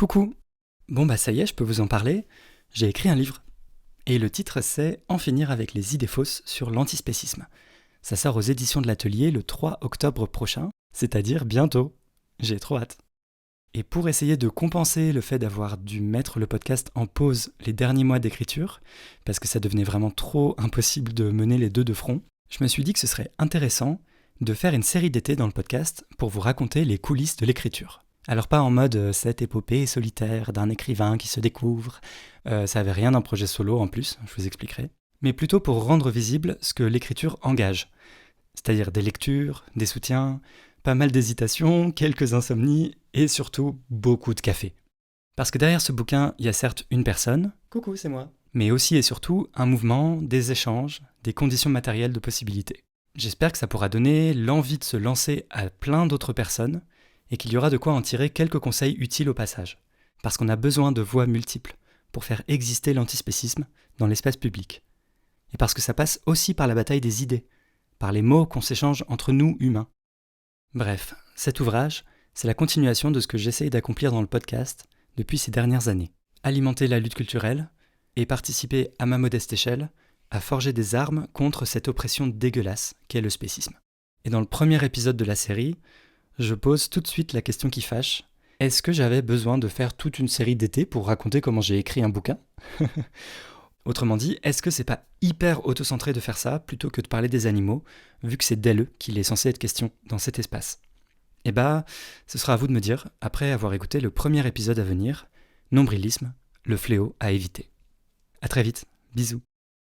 Coucou. Bon bah ça y est, je peux vous en parler. J'ai écrit un livre. Et le titre c'est En finir avec les idées fausses sur l'antispécisme. Ça sort aux éditions de l'Atelier le 3 octobre prochain, c'est-à-dire bientôt. J'ai trop hâte. Et pour essayer de compenser le fait d'avoir dû mettre le podcast en pause les derniers mois d'écriture, parce que ça devenait vraiment trop impossible de mener les deux de front, je me suis dit que ce serait intéressant de faire une série d'été dans le podcast pour vous raconter les coulisses de l'écriture. Alors pas en mode cette épopée solitaire d'un écrivain qui se découvre, ça avait rien d'un projet solo en plus, je vous expliquerai, mais plutôt pour rendre visible ce que l'écriture engage, c'est-à-dire des lectures, des soutiens, pas mal d'hésitations, quelques insomnies et surtout beaucoup de café. Parce que derrière ce bouquin, il y a certes une personne, coucou c'est moi, mais aussi et surtout un mouvement, des échanges, des conditions matérielles de possibilités. J'espère que ça pourra donner l'envie de se lancer à plein d'autres personnes et qu'il y aura de quoi en tirer quelques conseils utiles au passage. Parce qu'on a besoin de voix multiples pour faire exister l'antispécisme dans l'espace public. Et parce que ça passe aussi par la bataille des idées, par les mots qu'on s'échange entre nous humains. Bref, cet ouvrage, c'est la continuation de ce que j'essaye d'accomplir dans le podcast depuis ces dernières années. Alimenter la lutte culturelle et participer à ma modeste échelle à forger des armes contre cette oppression dégueulasse qu'est le spécisme. Et dans le premier épisode de la série, je pose tout de suite la question qui fâche. Est-ce que j'avais besoin de faire toute une série d'été pour raconter comment j'ai écrit un bouquin ? Autrement dit, est-ce que c'est pas hyper autocentré de faire ça plutôt que de parler des animaux, vu que c'est d'elle qu'il est censé être question dans cet espace ? Eh bah, ce sera à vous de me dire, après avoir écouté le premier épisode à venir, Nombrilisme, le fléau à éviter. À très vite, bisous.